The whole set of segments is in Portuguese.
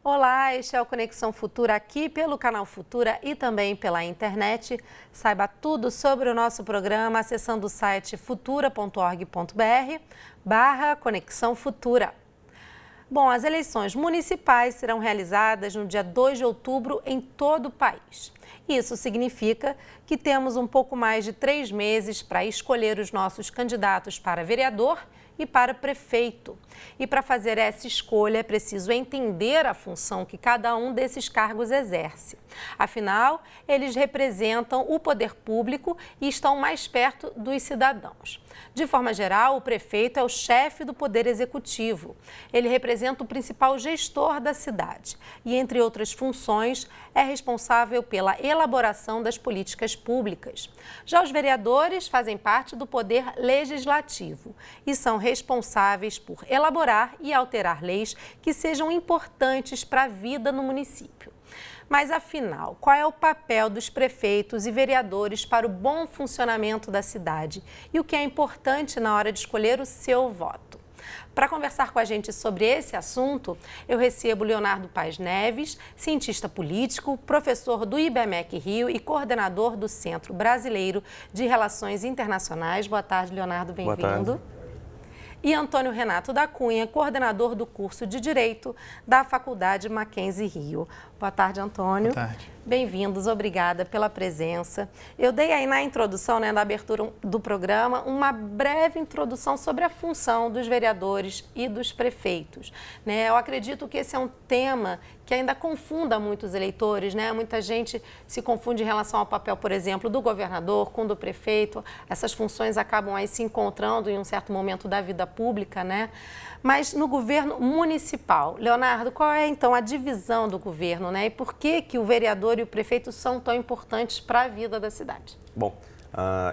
Olá, este é o Conexão Futura aqui pelo canal Futura e também pela internet. Saiba tudo sobre o nosso programa acessando o site futura.org.br/Conexão Futura. Bom, as eleições municipais serão realizadas no dia 2 de outubro em todo o país. Isso significa que temos um pouco mais de 3 meses para escolher os nossos candidatos para vereador e para prefeito. E para fazer essa escolha é preciso entender a função que cada um desses cargos exerce. Afinal, eles representam o poder público e estão mais perto dos cidadãos. De forma geral, o prefeito é o chefe do poder executivo. Ele representa o principal gestor da cidade e, entre outras funções, é responsável pela elaboração das políticas públicas. Já os vereadores fazem parte do poder legislativo e são responsáveis por elaborar e alterar leis que sejam importantes para a vida no município. Mas, afinal, qual é o papel dos prefeitos e vereadores para o bom funcionamento da cidade e o que é importante na hora de escolher o seu voto? Para conversar com a gente sobre esse assunto, eu recebo Leonardo Paes Neves, cientista político, professor do IBMEC Rio e coordenador do Centro Brasileiro de Relações Internacionais. Boa tarde, Leonardo, bem-vindo. E Antônio Renato da Cunha, coordenador do curso de Direito da Faculdade Mackenzie Rio. Boa tarde, Antônio. Boa tarde. Bem-vindos, obrigada pela presença. Eu dei aí na introdução, na abertura do programa, uma breve introdução sobre a função dos vereadores e dos prefeitos. Eu acredito que esse é um tema que ainda confunda muitos eleitores, Muita gente se confunde em relação ao papel, por exemplo, do governador com do prefeito. Essas funções acabam aí se encontrando em um certo momento da vida pública, Mas no governo municipal, Leonardo, qual é então a divisão do governo, E por que o vereador e o prefeito são tão importantes para a vida da cidade? Bom,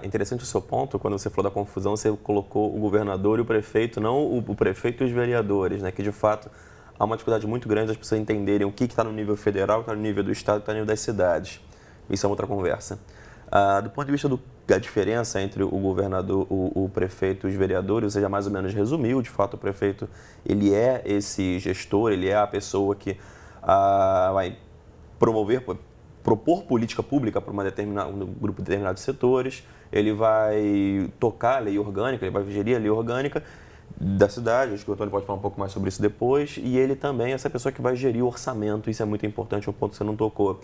interessante o seu ponto, quando você falou da confusão, você colocou o governador e o prefeito, não o prefeito e os vereadores, Que de fato há uma dificuldade muito grande das pessoas entenderem o que está no nível federal, o que está no nível do estado, o que está no nível das cidades. Isso é outra conversa. Do ponto de vista da diferença entre o governador, o prefeito e os vereadores, você já mais ou menos resumiu. De fato, o prefeito ele é esse gestor, ele é a pessoa que vai propor política pública para um grupo de determinados setores, ele vai tocar a lei orgânica, ele vai gerir a lei orgânica da cidade, acho que o Antônio pode falar um pouco mais sobre isso depois, e ele também é essa pessoa que vai gerir o orçamento, isso é muito importante, é um ponto que você não tocou,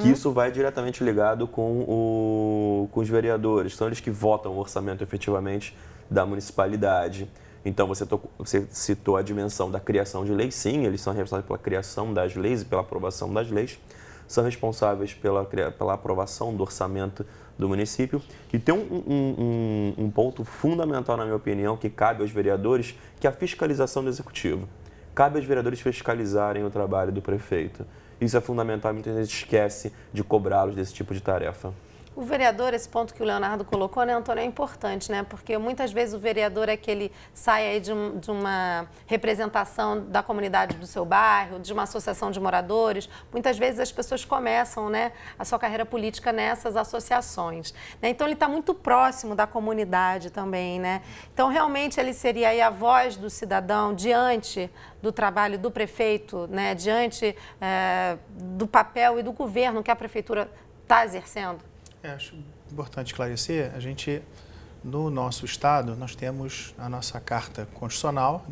que isso vai diretamente ligado com os vereadores, são eles que votam o orçamento efetivamente da municipalidade. Então, você citou a dimensão da criação de leis, sim, eles são responsáveis pela criação das leis e pela aprovação das leis, são responsáveis pela aprovação do orçamento do município. E tem um ponto fundamental, na minha opinião, que cabe aos vereadores, que é a fiscalização do executivo. Cabe aos vereadores fiscalizarem o trabalho do prefeito. Isso é fundamental e muitas vezes esquece de cobrá-los desse tipo de tarefa. O vereador, esse ponto que o Leonardo colocou, Antônio, é importante, Porque muitas vezes o vereador é que ele sai aí de uma representação da comunidade do seu bairro, de uma associação de moradores. Muitas vezes as pessoas começam, a sua carreira política nessas associações, Então, ele está muito próximo da comunidade também, Então, realmente, ele seria aí a voz do cidadão diante do trabalho do prefeito, diante do papel e do governo que a prefeitura está exercendo. Acho importante esclarecer, no nosso estado, nós temos a nossa Carta Constitucional,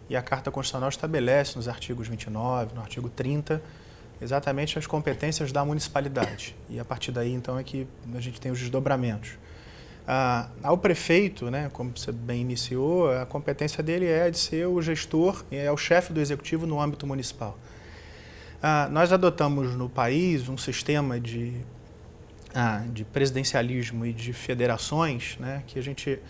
E a Carta Constitucional estabelece nos artigos 29, no artigo 30, exatamente as competências da municipalidade. E a partir daí, então, é que a gente tem os desdobramentos. Ao prefeito, como você bem iniciou, a competência dele é de ser o gestor, é o chefe do executivo no âmbito municipal. Nós adotamos no país um sistema de presidencialismo e de federações, que a gente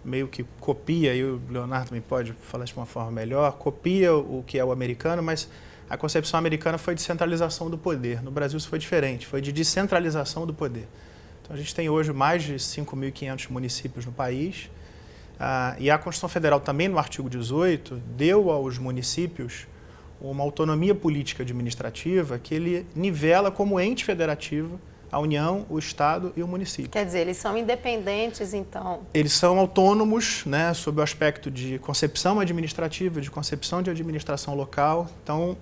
meio que copia, e o Leonardo também pode falar isso de uma forma melhor, copia o que é o americano, mas a concepção americana foi de centralização do poder. No Brasil isso foi diferente, foi de descentralização do poder. Então a gente tem hoje mais de 5.500 municípios no país, e a Constituição Federal também, no artigo 18, deu aos municípios uma autonomia política administrativa que ele nivela como ente federativo a União, o Estado e o município. Quer dizer, eles são independentes, então? Eles são autônomos, né, sob o aspecto de concepção administrativa, de concepção de administração local. Então,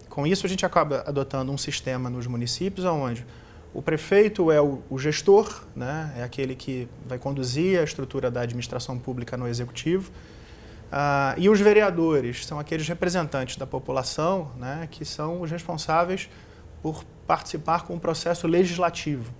com isso a gente acaba adotando um sistema nos municípios onde o prefeito é o gestor, né, é aquele que vai conduzir a estrutura da administração pública no executivo. E os vereadores são aqueles representantes da população, né, que são os responsáveis por participar com o processo legislativo.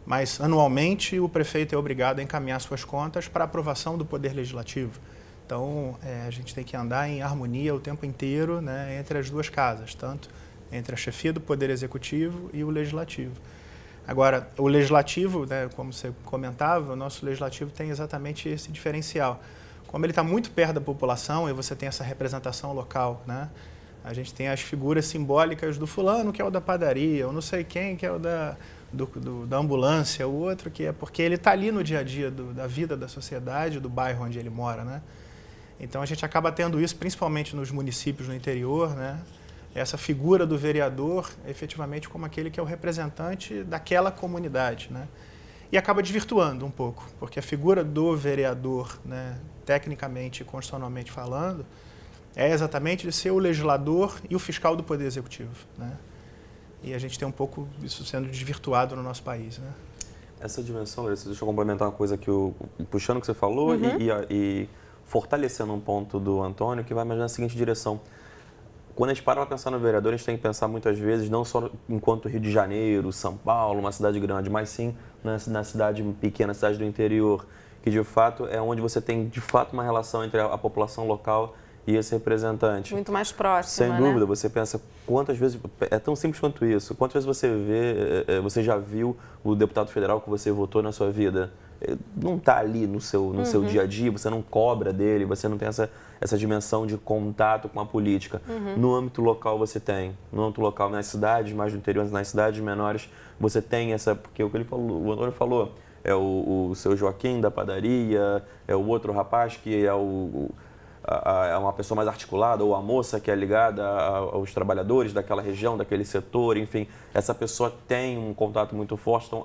Mas, anualmente, o prefeito é obrigado a encaminhar suas contas para aprovação do Poder Legislativo. Então, a gente tem que andar em harmonia o tempo inteiro, né, entre as duas casas, tanto entre a chefia do Poder Executivo e o Legislativo. Agora, o Legislativo, né, como você comentava, o nosso Legislativo tem exatamente esse diferencial. Como ele está muito perto da população e você tem essa representação local, né? A gente tem as figuras simbólicas do fulano, que é o da padaria, ou não sei quem, que é o da ambulância, o outro que é porque ele está ali no dia a dia da vida da sociedade, do bairro onde ele mora, né? Então, a gente acaba tendo isso, principalmente nos municípios no interior, né? Essa figura do vereador, efetivamente, como aquele que é o representante daquela comunidade, né? E acaba desvirtuando um pouco, porque a figura do vereador, né, tecnicamente e constitucionalmente falando, é exatamente de ser o legislador e o fiscal do Poder Executivo, né? E a gente tem um pouco isso sendo desvirtuado no nosso país, né? Essa dimensão, deixa eu complementar uma coisa que puxando o que você falou e fortalecendo um ponto do Antônio, que vai mais na seguinte direção. Quando a gente para pensar no vereador, a gente tem que pensar muitas vezes não só enquanto Rio de Janeiro, São Paulo, uma cidade grande, mas sim na cidade pequena, cidade do interior, que de fato é onde você tem de fato uma relação entre a população local e esse representante. Muito mais próximo, Sem dúvida, você pensa quantas vezes, é tão simples quanto isso, quantas vezes você já viu o deputado federal que você votou na sua vida? Não está ali no seu dia a dia, você não cobra dele, você não tem essa dimensão de contato com a política. No âmbito local você tem, no âmbito local, nas cidades mais do interior, nas cidades menores, você tem porque o que ele falou, o Antônio falou, é o seu Joaquim da padaria, é o outro rapaz que é uma pessoa mais articulada, ou a moça que é ligada aos trabalhadores daquela região, daquele setor, enfim, essa pessoa tem um contato muito forte, então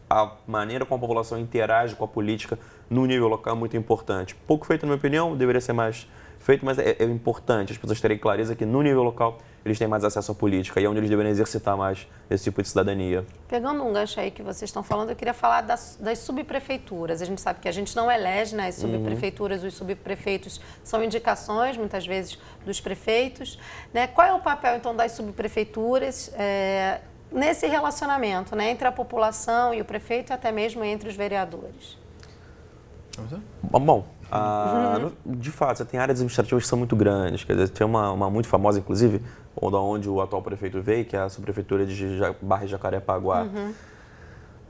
a maneira como a população interage com a política no nível local é muito importante. Pouco feito, na minha opinião, deveria ser mais feito, mas é importante as pessoas terem clareza que no nível local eles têm mais acesso à política e é onde eles deveriam exercitar mais esse tipo de cidadania. Pegando um gancho aí que vocês estão falando, eu queria falar das subprefeituras. A gente sabe que a gente não elege, né, as subprefeituras, os subprefeitos são indicações, muitas vezes, dos prefeitos, né? Qual é o papel, então, das subprefeituras nesse relacionamento, né, entre a população e o prefeito e até mesmo entre os vereadores? Bom, de fato, você tem áreas administrativas que são muito grandes. Quer dizer, tem uma muito famosa, inclusive, onde o atual prefeito veio, que é a subprefeitura de Barra de Jacarepaguá.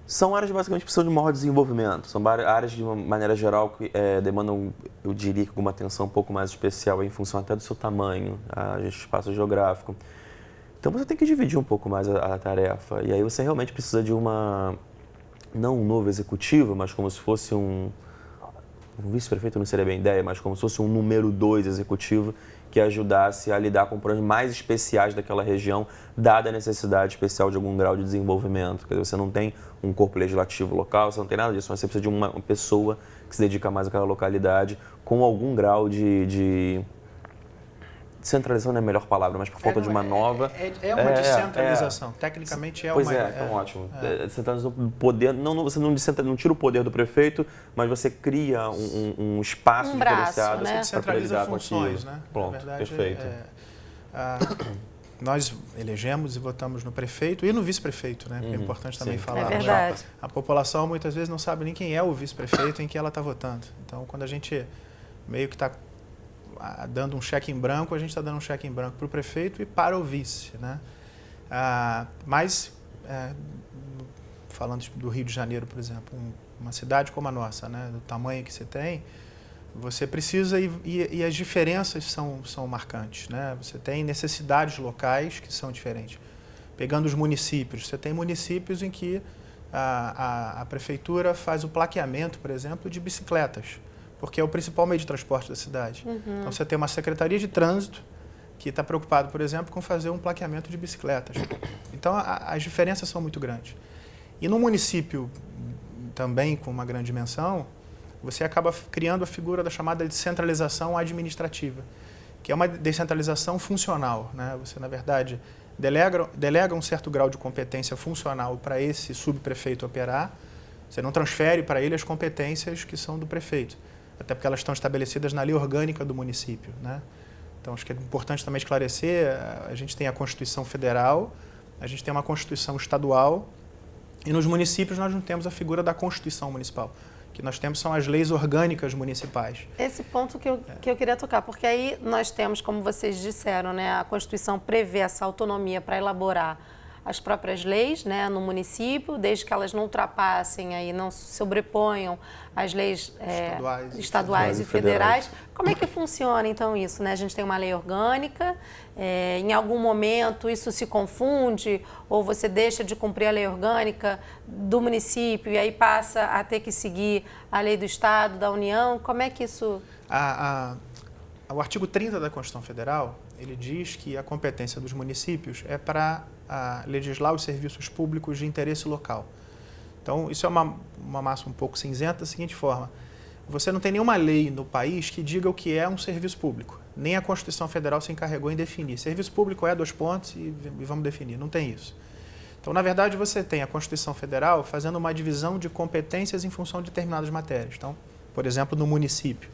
São áreas basicamente que precisam de maior desenvolvimento. São áreas, de uma maneira geral, que demandam, eu diria, alguma atenção um pouco mais especial em função até do seu tamanho, espaço geográfico. Então você tem que dividir um pouco mais a tarefa. E aí você realmente precisa de não um novo executivo, mas como se fosse um vice-prefeito, não seria bem ideia, mas como se fosse um número 2 executivo que ajudasse a lidar com problemas mais especiais daquela região, dada a necessidade especial de algum grau de desenvolvimento. Quer dizer, você não tem um corpo legislativo local, você não tem nada disso, mas você precisa de uma pessoa que se dedica mais àquela localidade com algum grau de descentralização não é a melhor palavra, mas por falta de uma nova... É uma descentralização. Tecnicamente é uma... Pois então ótimo. Descentralização do poder, você não tira o poder do prefeito, mas você cria um espaço diferenciado, né? Para lidar com funções, né? Pronto, verdade, perfeito. Nós elegemos e votamos no prefeito e no vice-prefeito, né? É importante também falar. É verdade. A população muitas vezes não sabe nem quem é o vice-prefeito em que ela está votando. Então, quando a gente meio que está dando um cheque em branco, a gente está dando um cheque em branco para o prefeito e para o vice, né? Falando do Rio de Janeiro, por exemplo, uma cidade como a nossa, né, do tamanho que você tem, você precisa e as diferenças são marcantes, né? Você tem necessidades locais que são diferentes. Pegando os municípios, você tem municípios em que a prefeitura faz o plaqueamento, por exemplo, de bicicletas, porque é o principal meio de transporte da cidade. Então, você tem uma secretaria de trânsito que está preocupado, por exemplo, com fazer um plaqueamento de bicicletas. Então, as diferenças são muito grandes. E no município, também com uma grande dimensão, você acaba criando a figura da chamada descentralização administrativa, que é uma descentralização funcional, né? Você, na verdade, delega um certo grau de competência funcional para esse subprefeito operar. Você não transfere para ele as competências que são do prefeito, até porque elas estão estabelecidas na lei orgânica do município, né? Então, acho que é importante também esclarecer, a gente tem a Constituição Federal, a gente tem uma Constituição Estadual, e nos municípios nós não temos a figura da Constituição Municipal. O que nós temos são as leis orgânicas municipais. Esse ponto que eu queria tocar, porque aí nós temos, como vocês disseram, né, a Constituição prevê essa autonomia para elaborar as próprias leis, né, no município, desde que elas não ultrapassem, aí, não se sobreponham às leis estaduais e federais. Como é que funciona, então, isso? Né? A gente tem uma lei orgânica, em algum momento isso se confunde, ou você deixa de cumprir a lei orgânica do município e aí passa a ter que seguir a lei do Estado, da União? Como é que isso... O artigo 30 da Constituição Federal, ele diz que a competência dos municípios é para legislar os serviços públicos de interesse local. Então, isso é uma máxima um pouco cinzenta da seguinte forma: você não tem nenhuma lei no país que diga o que é um serviço público. Nem a Constituição Federal se encarregou em definir. Serviço público é 2 pontos e vamos definir. Não tem isso. Então, na verdade, você tem a Constituição Federal fazendo uma divisão de competências em função de determinadas matérias. Então, por exemplo, no município,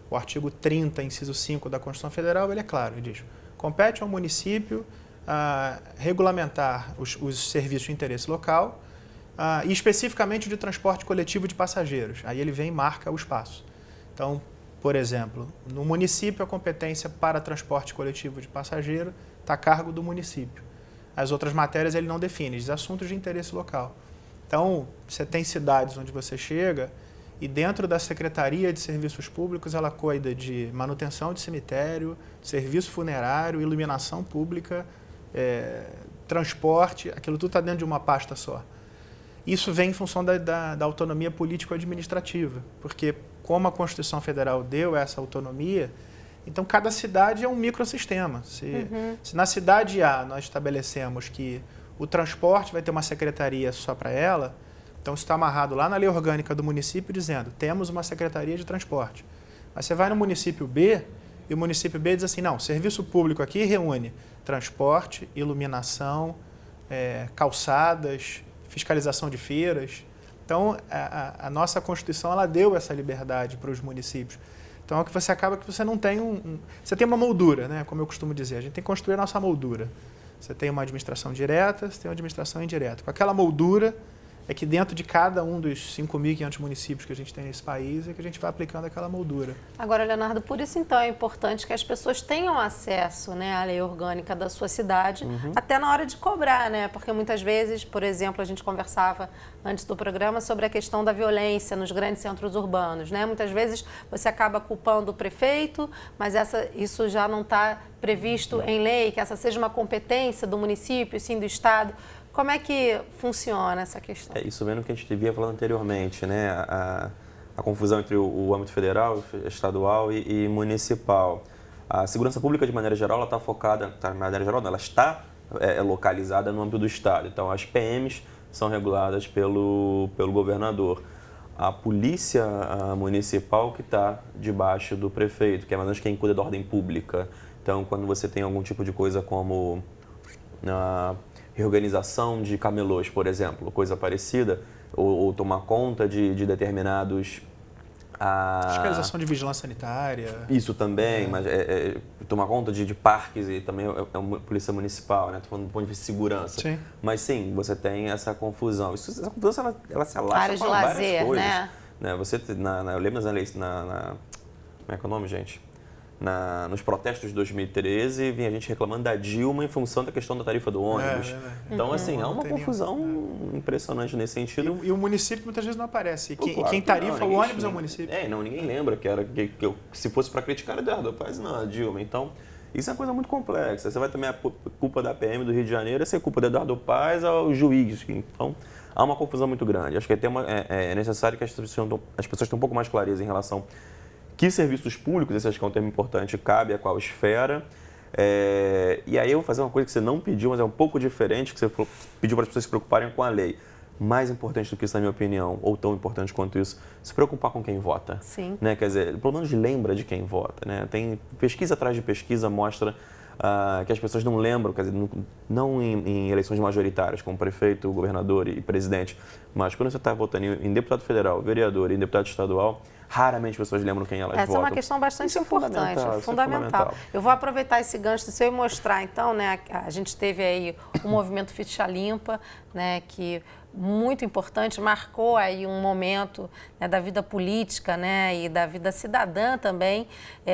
o artigo 30, inciso 5 da Constituição Federal, ele é claro, ele diz: compete ao município regulamentar os serviços de interesse local e especificamente de transporte coletivo de passageiros. Aí ele vem e marca o espaço. Então, por exemplo, no município a competência para transporte coletivo de passageiro está a cargo do município. As outras matérias ele não define, diz assuntos de interesse local. Então, você tem cidades onde você chega e dentro da Secretaria de Serviços Públicos ela cuida de manutenção de cemitério, serviço funerário, iluminação pública, transporte, aquilo tudo está dentro de uma pasta só. Isso vem em função da autonomia político-administrativa, porque como a Constituição Federal deu essa autonomia, então cada cidade é um microsistema. Se na cidade A nós estabelecemos que o transporte vai ter uma secretaria só para ela, então isso está amarrado lá na lei orgânica do município dizendo: temos uma secretaria de transporte. Mas você vai no município B e o município B diz assim: não, serviço público aqui reúne transporte, iluminação, calçadas, fiscalização de feiras. Então, a nossa Constituição ela deu essa liberdade para os municípios. Então, é que você acaba que você não tem você tem uma moldura, né? Como eu costumo dizer, a gente tem que construir a nossa moldura. Você tem uma administração direta, você tem uma administração indireta. Com aquela moldura é que dentro de cada um dos 5.500 municípios que a gente tem nesse país é que a gente vai aplicando aquela moldura. Agora, Leonardo, por isso então é importante que as pessoas tenham acesso, né, à lei orgânica da sua cidade, até na hora de cobrar, né? Porque muitas vezes, por exemplo, a gente conversava antes do programa sobre a questão da violência nos grandes centros urbanos, né? Muitas vezes você acaba culpando o prefeito, mas isso já não está previsto em lei, que essa seja uma competência do município, sim do Estado. Como é que funciona essa questão? É isso mesmo que a gente vinha falando anteriormente, né? A confusão entre o âmbito federal, estadual e municipal. A segurança pública, de maneira geral, ela está focada, de maneira geral, ela está localizada no âmbito do Estado. Então, as PMs são reguladas pelo governador. A polícia municipal que está debaixo do prefeito, que é mais ou menos quem cuida da ordem pública. Então, quando você tem algum tipo de coisa como reorganização de camelôs, por exemplo, coisa parecida, ou tomar conta de determinados... Fiscalização de vigilância sanitária. Isso também, mas tomar conta de parques e também é uma polícia municipal, né? Estou falando do ponto de vista de segurança. Sim. Mas sim, você tem essa confusão. Essa confusão ela se alastra para várias coisas. Né? Você, eu lembro como é que é o nome, gente? Nos protestos de 2013, vinha a gente reclamando da Dilma em função da questão da tarifa do ônibus. Então, assim, há uma confusão impressionante nesse sentido. E o município muitas vezes não aparece. Quem tarifa o ônibus é o município. Ninguém lembra que se fosse para criticar Eduardo Paes, não, a Dilma. Então, isso é uma coisa muito complexa. Você vai também a culpa da PM do Rio de Janeiro, essa é culpa do Eduardo Paes ao juiz. Então, há uma confusão muito grande. Acho que é necessário que as pessoas tenham um pouco mais clareza em relação que serviços públicos, esse acho que é um termo importante, cabe a qual esfera. E aí eu vou fazer uma coisa que você não pediu, mas é um pouco diferente, que você pediu para as pessoas se preocuparem com a lei. Mais importante do que isso, na minha opinião, ou tão importante quanto isso, se preocupar com quem vota. Sim. Né? Quer dizer, pelo menos lembra de quem vota. Né? Tem pesquisa atrás de pesquisa mostra que as pessoas não lembram, quer dizer, não em eleições majoritárias, como prefeito, governador e presidente, mas quando você está votando em deputado federal, vereador e em deputado estadual, raramente as pessoas lembram quem elas votam. Essa é uma questão bastante importante, fundamental. Eu vou aproveitar esse gancho do seu e mostrar, então, né, a gente teve aí o movimento Ficha Limpa, né, que muito importante, marcou aí um momento, né, da vida política, né, e da vida cidadã também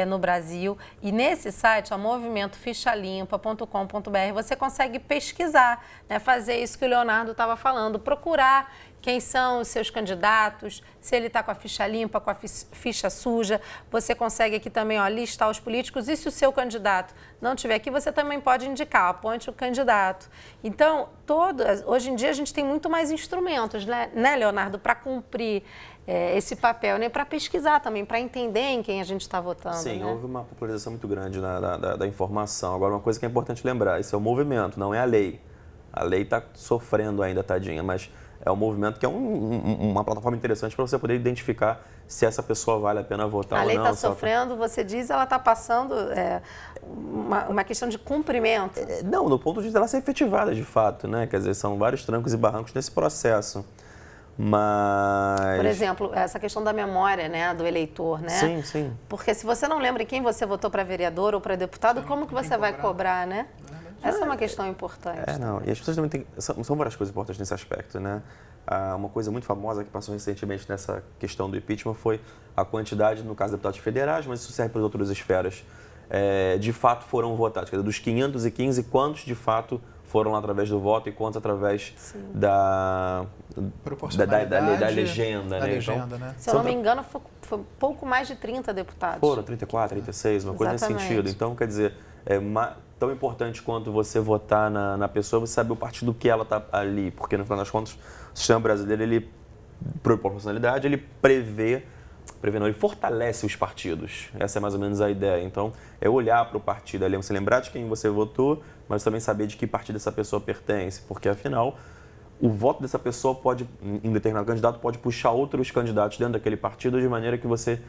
no Brasil. E nesse site, movimentofichalimpa.com.br, você consegue pesquisar, né, fazer isso que o Leonardo estava falando, procurar quem são os seus candidatos, se ele está com a ficha limpa, com a ficha suja. Você consegue aqui também, ó, listar os políticos. E se o seu candidato não estiver aqui, você também pode indicar, aponte o candidato. Então, hoje em dia a gente tem muito mais instrumentos, né Leonardo, para cumprir esse papel, né? Para pesquisar também, para entender em quem a gente está votando. Sim, né? Houve uma popularização muito grande da informação. Agora, uma coisa que é importante lembrar, isso é o movimento, não é a lei. A lei está sofrendo ainda, tadinha, mas é um movimento que é uma plataforma interessante para você poder identificar se essa pessoa vale a pena votar ou não. A lei está sofrendo, você diz, ela está passando uma questão de cumprimento. Não, no ponto de ela ser efetivada, de fato, né? Quer dizer, são vários trancos e barrancos nesse processo. Mas... Por exemplo, essa questão da memória, né, do eleitor, né? Sim, sim. Porque se você não lembra em quem você votou para vereador ou para deputado, como que você vai cobrar, né? Essa é uma questão importante. Não. E as pessoas também têm... São várias coisas importantes nesse aspecto, né? Uma coisa muito famosa que passou recentemente nessa questão do impeachment foi a quantidade, no caso de deputados federais, mas isso serve para as outras esferas, de fato foram votados. Quer dizer, dos 515, quantos de fato foram lá através do voto e quantos através da legenda. Da né? legenda, então, né? Se eu não me engano, foi pouco mais de 30 deputados. Foram 34, 36, uma coisa nesse sentido. Então, quer dizer, tão importante quanto você votar na pessoa, você saber o partido que ela está ali. Porque, no final das contas, o sistema brasileiro, ele, por proporcionalidade, ele ele fortalece os partidos. Essa é mais ou menos a ideia. Então, é olhar para o partido ali, você lembrar de quem você votou, mas também saber de que partido essa pessoa pertence. Porque, afinal, o voto dessa pessoa pode, em determinado candidato, pode puxar outros candidatos dentro daquele partido, de maneira que você,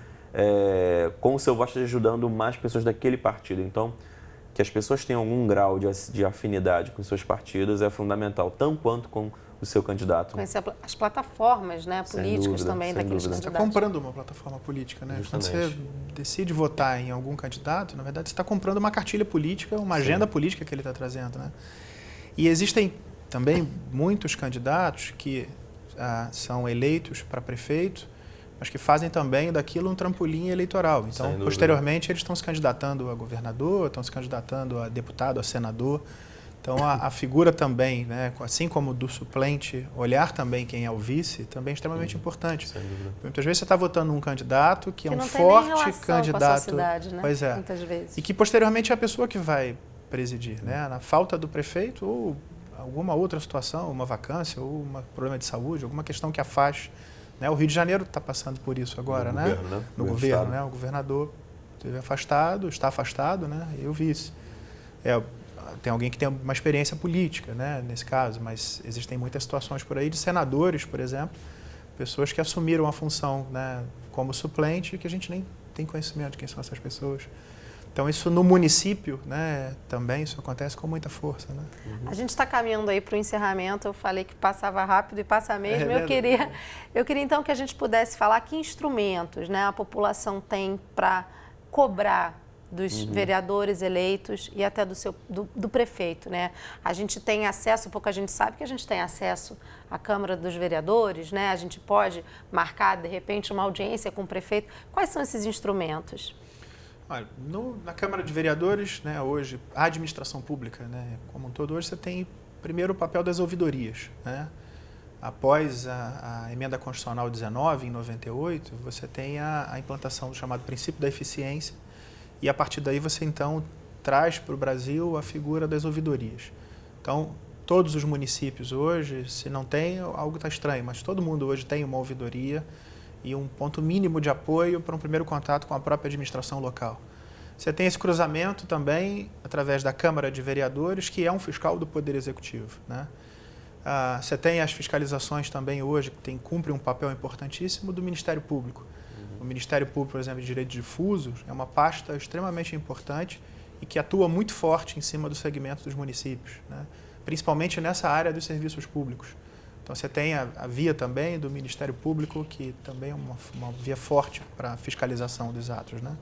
com o seu voto, esteja ajudando mais pessoas daquele partido. Então, que as pessoas tenham algum grau de afinidade com seus partidos é fundamental, tão quanto com o seu candidato. Conhecer as plataformas, né, políticas também daqueles candidatos. Você está comprando uma plataforma política, né? Justamente. Quando você decide votar em algum candidato, na verdade você está comprando uma cartilha política, uma agenda política que ele está trazendo, né? E existem também muitos candidatos que são eleitos para prefeito, mas que fazem também daquilo um trampolim eleitoral. Então, posteriormente, eles estão se candidatando a governador, estão se candidatando a deputado, a senador. Então, a figura também, né, assim como do suplente, olhar também quem é o vice, também é extremamente importante. Sem dúvida. Muitas vezes você está votando um candidato que é um não forte tem nem relação candidato. com a sociedade, né? Pois é. Muitas vezes. E que posteriormente é a pessoa que vai presidir, né? Na falta do prefeito ou alguma outra situação, uma vacância ou um problema de saúde, alguma questão que afaste. Né? O Rio de Janeiro está passando por isso agora, né? No governo, né? O governador esteve afastado, está afastado, né? E o vice. Tem alguém que tem uma experiência política, né? Nesse caso, mas existem muitas situações por aí de senadores, por exemplo, pessoas que assumiram a função, né, como suplente, que a gente nem tem conhecimento de quem são essas pessoas. Então, isso no município, né, também isso acontece com muita força. Né? A gente está caminhando aí para o encerramento, eu falei que passava rápido e passa mesmo. Eu queria então que a gente pudesse falar que instrumentos, né, a população tem para cobrar dos vereadores eleitos e até do prefeito, né? A gente tem acesso, pouca gente sabe que a gente tem acesso à Câmara dos Vereadores, né? A gente pode marcar, de repente, uma audiência com o prefeito. Quais são esses instrumentos? Olha, na Câmara de Vereadores, né, hoje, a administração pública, né, como um todo, hoje você tem primeiro o papel das ouvidorias, né? Após a emenda constitucional 19, em 98, você tem a implantação do chamado princípio da eficiência e a partir daí você então traz para o Brasil a figura das ouvidorias. Então, todos os municípios hoje, se não tem, algo está estranho, mas todo mundo hoje tem uma ouvidoria e um ponto mínimo de apoio para um primeiro contato com a própria administração local. Você tem esse cruzamento também através da Câmara de Vereadores, que é um fiscal do Poder Executivo, né? Você tem as fiscalizações também hoje, que cumpre um papel importantíssimo do Ministério Público. O Ministério Público, por exemplo, de Direitos Difusos, é uma pasta extremamente importante e que atua muito forte em cima do segmento dos municípios, né? Principalmente nessa área dos serviços públicos. Então, você tem a via também do Ministério Público, que também é uma via forte para a fiscalização dos atos, né?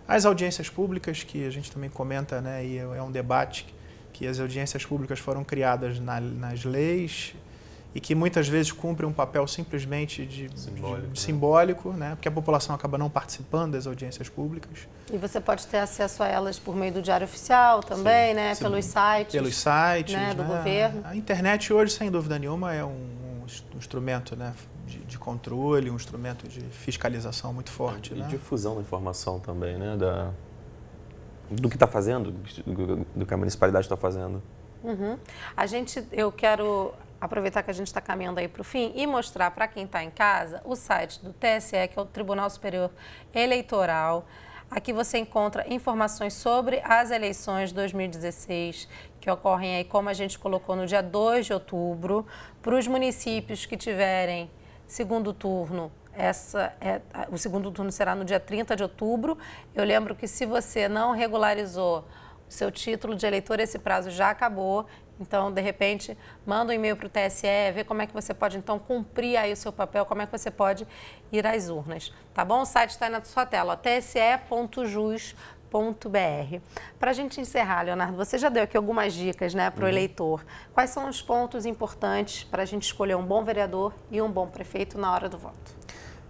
As audiências públicas, que a gente também comenta, né, e é um debate que as audiências públicas foram criadas nas leis e que muitas vezes cumprem um papel simplesmente simbólico, né? Porque a população acaba não participando das audiências públicas. E você pode ter acesso a elas por meio do Diário Oficial também, sim, né? Sim. Pelos sites, né, do governo. A internet hoje, sem dúvida nenhuma, é um instrumento, né, de controle, um instrumento de fiscalização muito forte. E né? difusão da informação também, né? Do que está fazendo, do que a municipalidade está fazendo. Uhum. Eu quero aproveitar que a gente está caminhando aí para o fim e mostrar para quem está em casa o site do TSE, que é o Tribunal Superior Eleitoral. Aqui você encontra informações sobre as eleições de 2016, que ocorrem aí, como a gente colocou, no dia 2 de outubro. Para os municípios que tiverem segundo turno, o segundo turno será no dia 30 de outubro. Eu lembro que se você não regularizou o seu título de eleitor, esse prazo já acabou. Então, de repente, manda um e-mail para o TSE, vê como é que você pode, então, cumprir aí o seu papel, como é que você pode ir às urnas, tá bom? O site está aí na sua tela, tse.jus.br. Para a gente encerrar, Leonardo, você já deu aqui algumas dicas, né, para o eleitor. Quais são os pontos importantes para a gente escolher um bom vereador e um bom prefeito na hora do voto?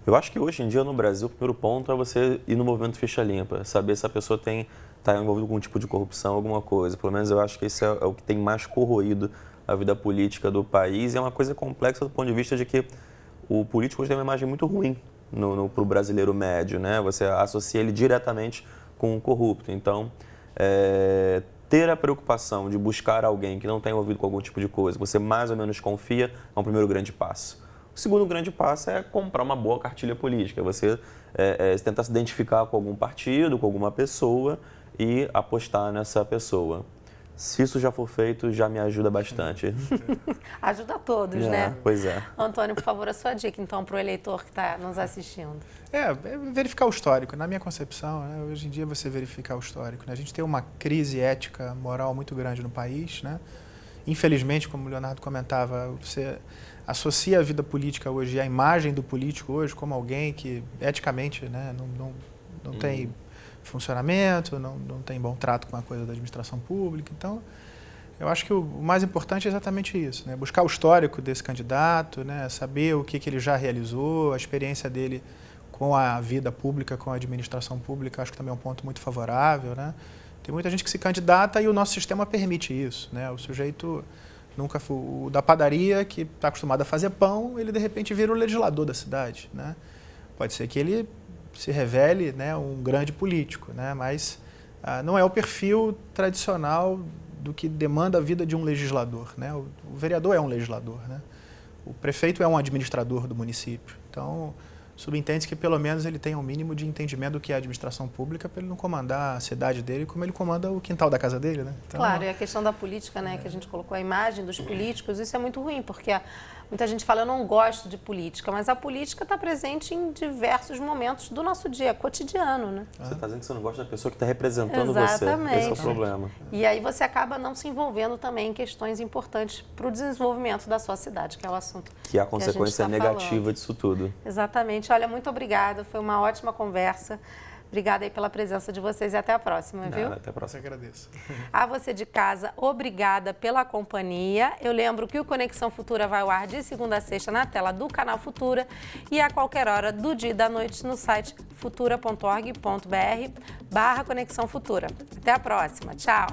Eu acho que hoje em dia no Brasil o primeiro ponto é você ir no movimento ficha limpa, saber se a pessoa está envolvida com algum tipo de corrupção, alguma coisa. Pelo menos eu acho que esse é o que tem mais corroído a vida política do país. E é uma coisa complexa do ponto de vista de que o político hoje tem uma imagem muito ruim para o brasileiro médio, né? Você associa ele diretamente com o corrupto. Então, ter a preocupação de buscar alguém que não está envolvido com algum tipo de coisa, que você mais ou menos confia, é um primeiro grande passo. O segundo grande passo é comprar uma boa cartilha política. Você tentar se identificar com algum partido, com alguma pessoa e apostar nessa pessoa. Se isso já for feito, já me ajuda bastante. Ajuda a todos, né? Pois é. Antônio, por favor, a sua dica, então, para o eleitor que está nos assistindo. Verificar o histórico. Na minha concepção, né, hoje em dia, você verificar o histórico. Né? A gente tem uma crise ética, moral muito grande no país, né? Infelizmente, como o Leonardo comentava, você associa a vida política hoje, a imagem do político hoje, como alguém que eticamente, né, não tem funcionamento, não tem bom trato com a coisa da administração pública. Então, eu acho que o mais importante é exatamente isso, né? Buscar o histórico desse candidato, né? Saber o que ele já realizou, a experiência dele com a vida pública, com a administração pública, acho que também é um ponto muito favorável, né? Tem muita gente que se candidata e o nosso sistema permite isso, né? O sujeito nunca foi o da padaria, que está acostumado a fazer pão, ele de repente vira o legislador da cidade, né? Pode ser que ele se revele, né, um grande político, né? Mas não é o perfil tradicional do que demanda a vida de um legislador, né? O vereador é um legislador, né? O prefeito é um administrador do município. Então, subentende-se que pelo menos ele tenha um mínimo de entendimento do que é a administração pública para ele não comandar a cidade dele como ele comanda o quintal da casa dele, né? Então, claro, e a questão da política, né, que a gente colocou a imagem dos políticos, isso é muito ruim, porque muita gente fala, eu não gosto de política, mas a política está presente em diversos momentos do nosso dia, cotidiano, né? Você está dizendo que você não gosta da pessoa que está representando exatamente, você. Esse é o problema. E aí você acaba não se envolvendo também em questões importantes para o desenvolvimento da sua cidade, que é o assunto que a consequência negativa disso tudo. Exatamente. Olha, muito obrigada, foi uma ótima conversa. Obrigada aí pela presença de vocês e até a próxima, viu? Até a próxima. Eu agradeço. A você de casa, obrigada pela companhia. Eu lembro que o Conexão Futura vai ao ar de segunda a sexta na tela do canal Futura e a qualquer hora do dia e da noite no site futura.org.br/Conexão Futura. Até a próxima. Tchau.